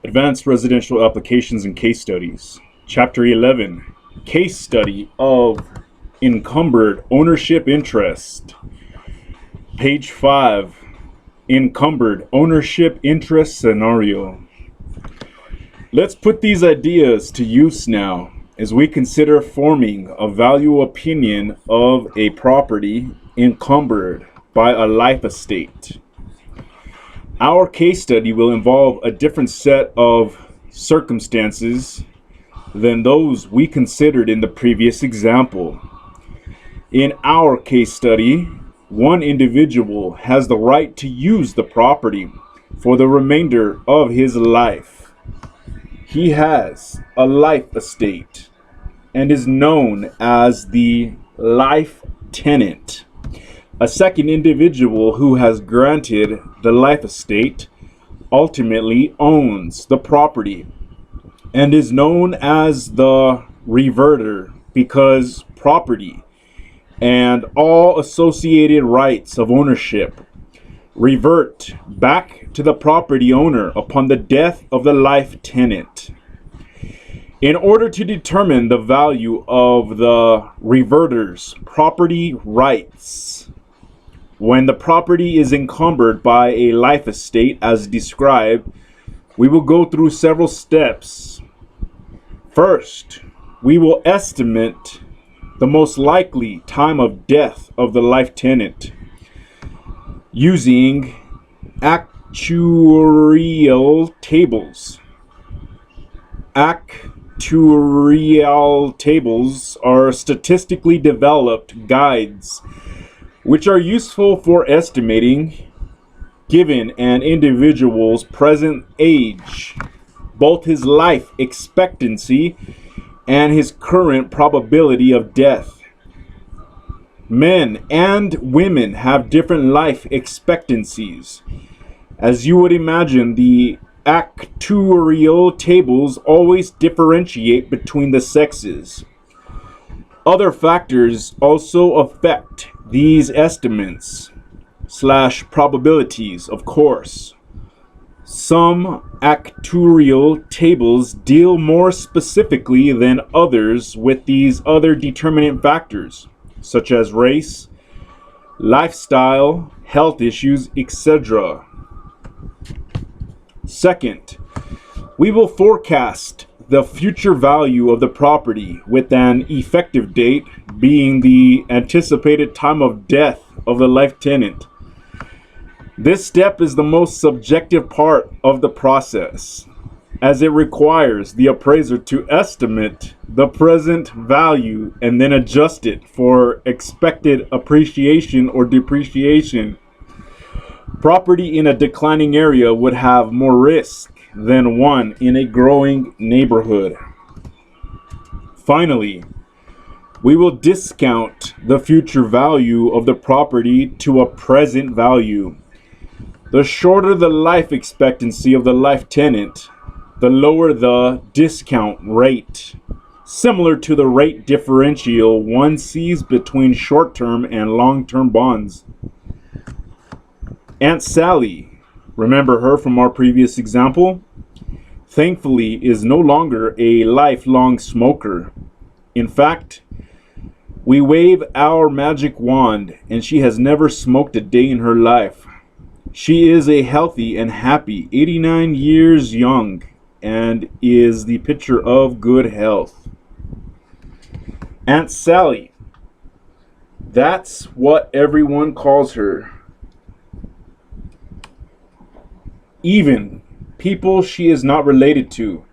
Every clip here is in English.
Advanced Residential Applications and Case Studies. Chapter 11. Case Study of Encumbered Ownership Interest. Page 5. Encumbered Ownership Interest Scenario. Let's put these ideas to use now as we consider forming a value opinion of a property encumbered by a life estate. Our case study will involve a different set of circumstances than those we considered in the previous example. In our case study, one individual has the right to use the property for the remainder of his life. He has a life estate and is known as the life tenant. A second individual who has granted the life estate ultimately owns the property and is known as the reverter because property and all associated rights of ownership revert back to the property owner upon the death of the life tenant. In order to determine the value of the reverter's property rights, when the property is encumbered by a life estate as described, we will go through several steps. First, we will estimate the most likely time of death of the life tenant using actuarial tables. Actuarial tables are statistically developed guides which are useful for estimating, given an individual's present age, both his life expectancy and his current probability of death. Men and women have different life expectancies. As you would imagine, the actuarial tables always differentiate between the sexes. Other factors also affect these estimates / probabilities, of course. Some actuarial tables deal more specifically than others with these other determinant factors, such as race, lifestyle, health issues, etc. Second, we will forecast the future value of the property with an effective date being the anticipated time of death of the life tenant. This step is the most subjective part of the process, as it requires the appraiser to estimate the present value and then adjust it for expected appreciation or depreciation. Property in a declining area would have more risk than one in a growing neighborhood. Finally, we will discount the future value of the property to a present value. The shorter the life expectancy of the life tenant, the lower the discount rate, similar to the rate differential one sees between short-term and long-term bonds. Aunt Sally, remember her from our previous example? Thankfully, is no longer a lifelong smoker. In fact, we wave our magic wand and she has never smoked a day in her life. She is a healthy and happy 89 years young and is the picture of good health. Aunt Sally, that's what everyone calls her. Even people she is not related to,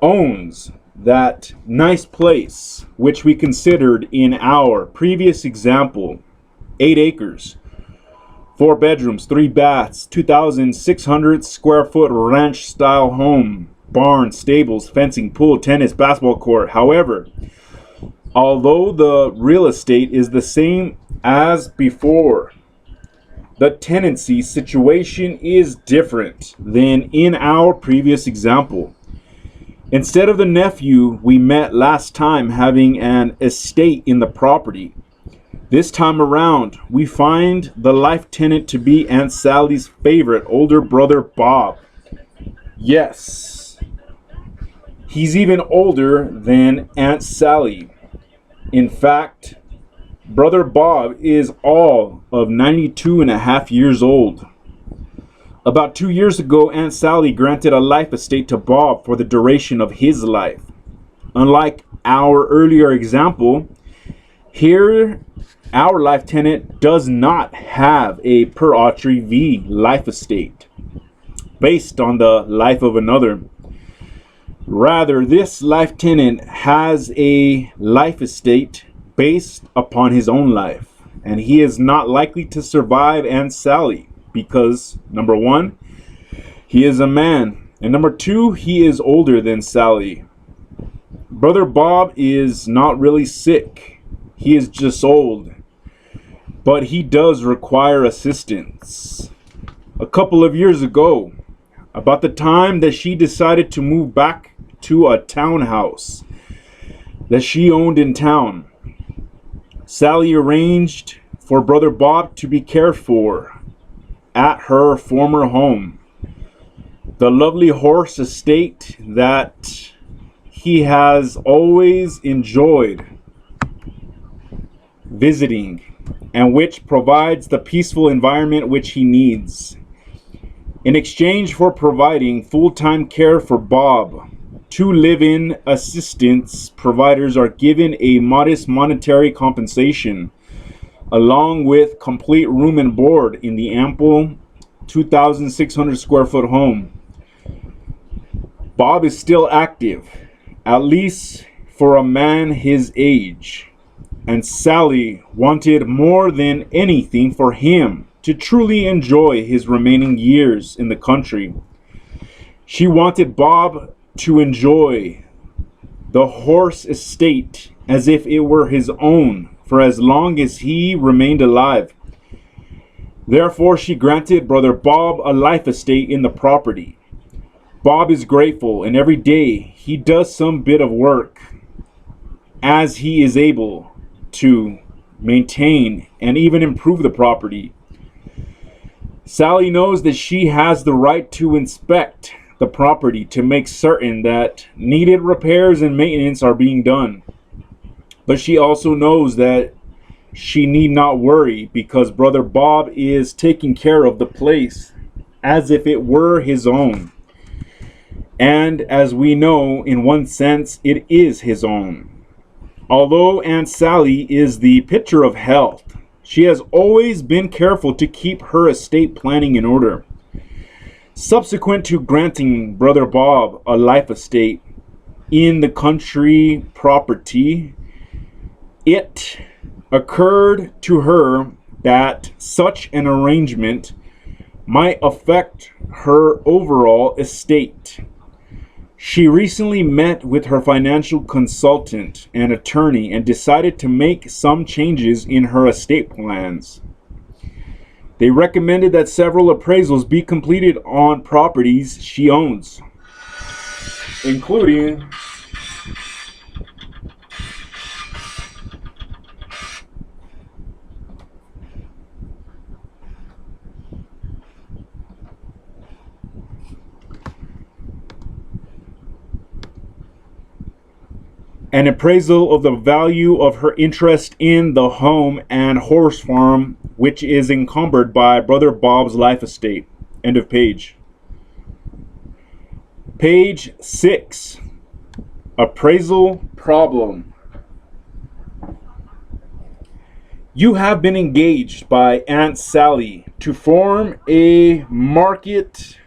owns that nice place which we considered in our previous example, 8 acres, 4 bedrooms, 3 baths, 2,600 square foot ranch style home, barn, stables, fencing, pool, tennis, basketball court. However, although the real estate is the same as before, the tenancy situation is different than in our previous example. Instead of the nephew we met last time having an estate in the property, this time around we find the life tenant to be Aunt Sally's favorite older brother Bob. Yes, he's even older than Aunt Sally. In fact, Brother Bob is all of 92 and a half years old. About 2 years ago, Aunt Sally granted a life estate to Bob for the duration of his life. Unlike our earlier example, here our life tenant does not have a per autry v life estate based on the life of another. Rather, this life tenant has a life estate based upon his own life, and he is not likely to survive Aunt Sally because, number one, he is a man, and number two, he is older than Sally. Brother Bob is not really sick, he is just old, but he does require assistance. A couple of years ago, about the time that she decided to move back to a townhouse that she owned in town, Sally arranged for Brother Bob to be cared for at her former home, the lovely horse estate that he has always enjoyed visiting, and which provides the peaceful environment which he needs. In exchange for providing full-time care for Bob, 2 live-in assistance providers are given a modest monetary compensation, along with complete room and board in the ample 2,600 square foot home. Bob is still active, at least for a man his age, and Sally wanted more than anything for him to truly enjoy his remaining years in the country. She wanted Bob to enjoy the horse estate as if it were his own for as long as he remained alive. Therefore, she granted Brother Bob a life estate in the property. Bob is grateful, and every day he does some bit of work as he is able to maintain and even improve the property. Sally knows that she has the right to inspect the property to make certain that needed repairs and maintenance are being done. But she also knows that she need not worry because Brother Bob is taking care of the place as if it were his own. And as we know, in one sense, it is his own. Although Aunt Sally is the picture of health, she has always been careful to keep her estate planning in order. Subsequent to granting Brother Bob a life estate in the country property, it occurred to her that such an arrangement might affect her overall estate. She recently met with her financial consultant and attorney and decided to make some changes in her estate plans. They recommended that several appraisals be completed on properties she owns, including an appraisal of the value of her interest in the home and horse farm, which is encumbered by Brother Bob's life estate. End of page. Page 6. Appraisal problem. You have been engaged by Aunt Sally to form a market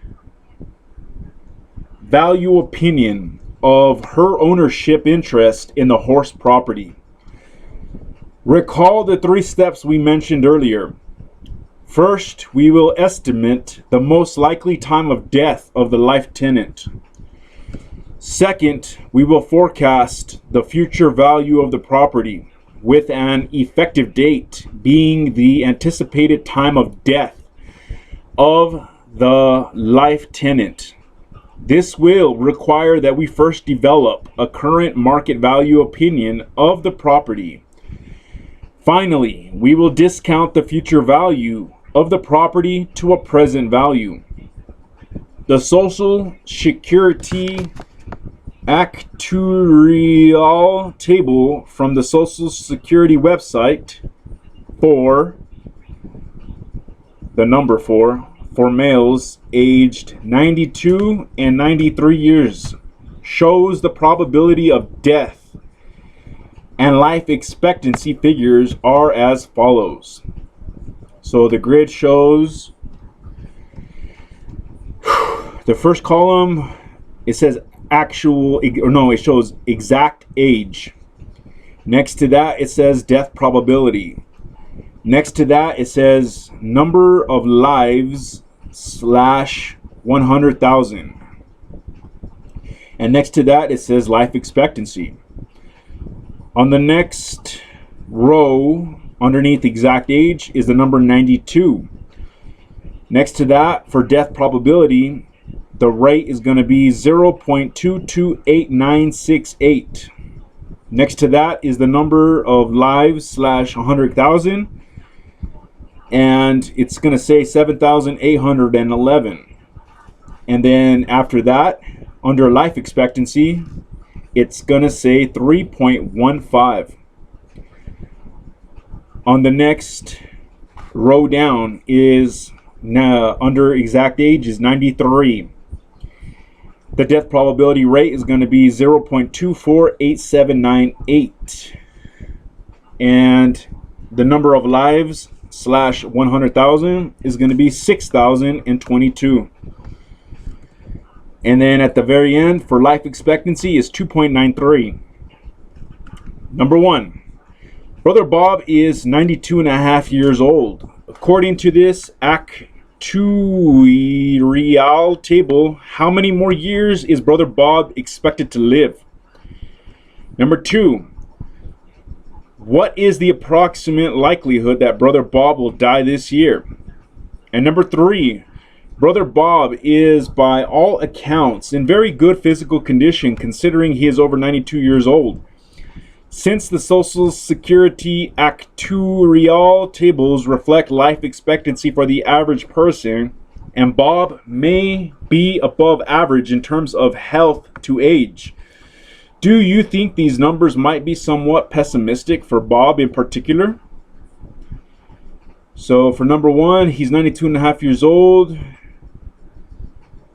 value opinion of her ownership interest in the horse property. Recall the 3 steps we mentioned earlier. First, we will estimate the most likely time of death of the life tenant. Second, we will forecast the future value of the property, with an effective date being the anticipated time of death of the life tenant. This will require that we first develop a current market value opinion of the property. Finally, we will discount the future value of the property to a present value. the Social Security actuarial table from the Social Security website for the number 4 for males aged 92 and 93 years shows the probability of death and life expectancy figures are as follows. So the grid shows the first column, it says it shows exact age. Next to that, it says death probability. Next to that, it says number of lives / 100,000. And next to that, it says life expectancy. On the next row, underneath exact age, is the number 92. Next to that, for death probability, the rate is going to be 0.228968. Next to that is the number of lives / 100,000. And it's going to say 7,811. And then after that, under life expectancy, it's going to say 3.15. On the next row down is now under exact age is 93. The death probability rate is going to be 0.248798. And the number of lives / 100,000 is going to be 6,022. And then at the very end, for life expectancy, is 2.93. Number 1, Brother Bob is 92 and a half years old. According to this actuarial table, how many more years is Brother Bob expected to live? Number 2, what is the approximate likelihood that Brother Bob will die this year? And number 3, Brother Bob is by all accounts in very good physical condition considering he is over 92 years old. Since the Social Security actuarial tables reflect life expectancy for the average person, and Bob may be above average in terms of health to age, do you think these numbers might be somewhat pessimistic for Bob in particular? So for number 1, he's 92 and a half years old.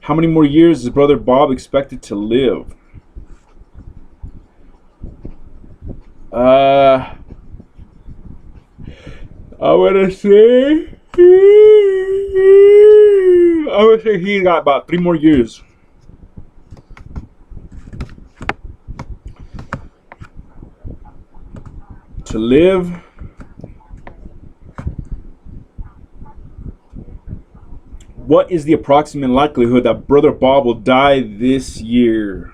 How many more years is Brother Bob expected to live? I would say he got about 3 more years. To live. What is the approximate likelihood that Brother Bob will die this year?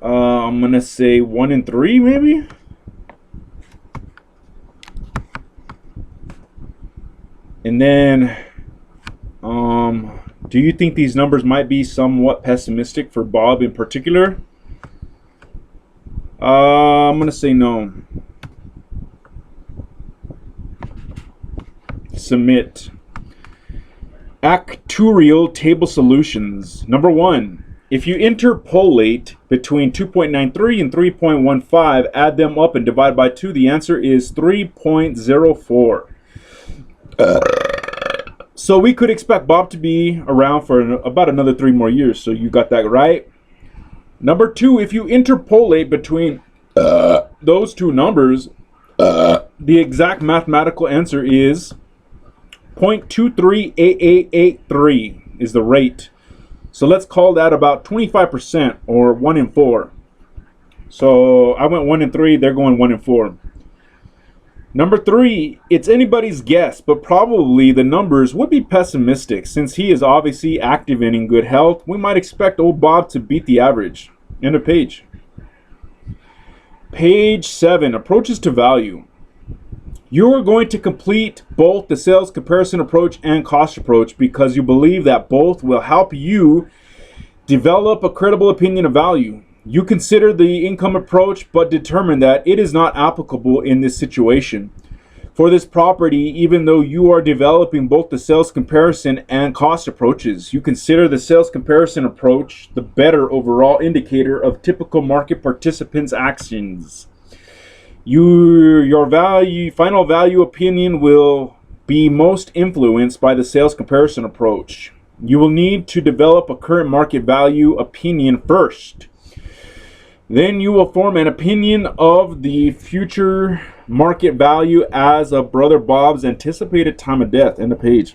I'm gonna say 1 in 3, maybe. And then, do you think these numbers might be somewhat pessimistic for Bob in particular? I'm gonna say no. Submit. Actuarial table solutions. Number 1, if you interpolate between 2.93 and 3.15, add them up and divide by 2, the answer is 3.04. So we could expect Bob to be around for about another 3 more years. So you got that right. Number 2, if you interpolate between those two numbers, the exact mathematical answer is 0.238883 is the rate. So let's call that about 25% or 1 in 4. So I went 1 in 3, they're going 1 in 4. Number 3, it's anybody's guess, but probably the numbers would be pessimistic. Since he is obviously active and in good health, we might expect old Bob to beat the average. End of page. Page 7, approaches to value. You are going to complete both the sales comparison approach and cost approach because you believe that both will help you develop a credible opinion of value. You consider the income approach but determine that it is not applicable in this situation. for this property, even though you are developing both the sales comparison and cost approaches. You consider the sales comparison approach the better overall indicator of typical market participants' actions. Your final value opinion will be most influenced by the sales comparison approach. You will need to develop a current market value opinion first. Then you will form an opinion of the future market value as of Brother Bob's anticipated time of death. End of page.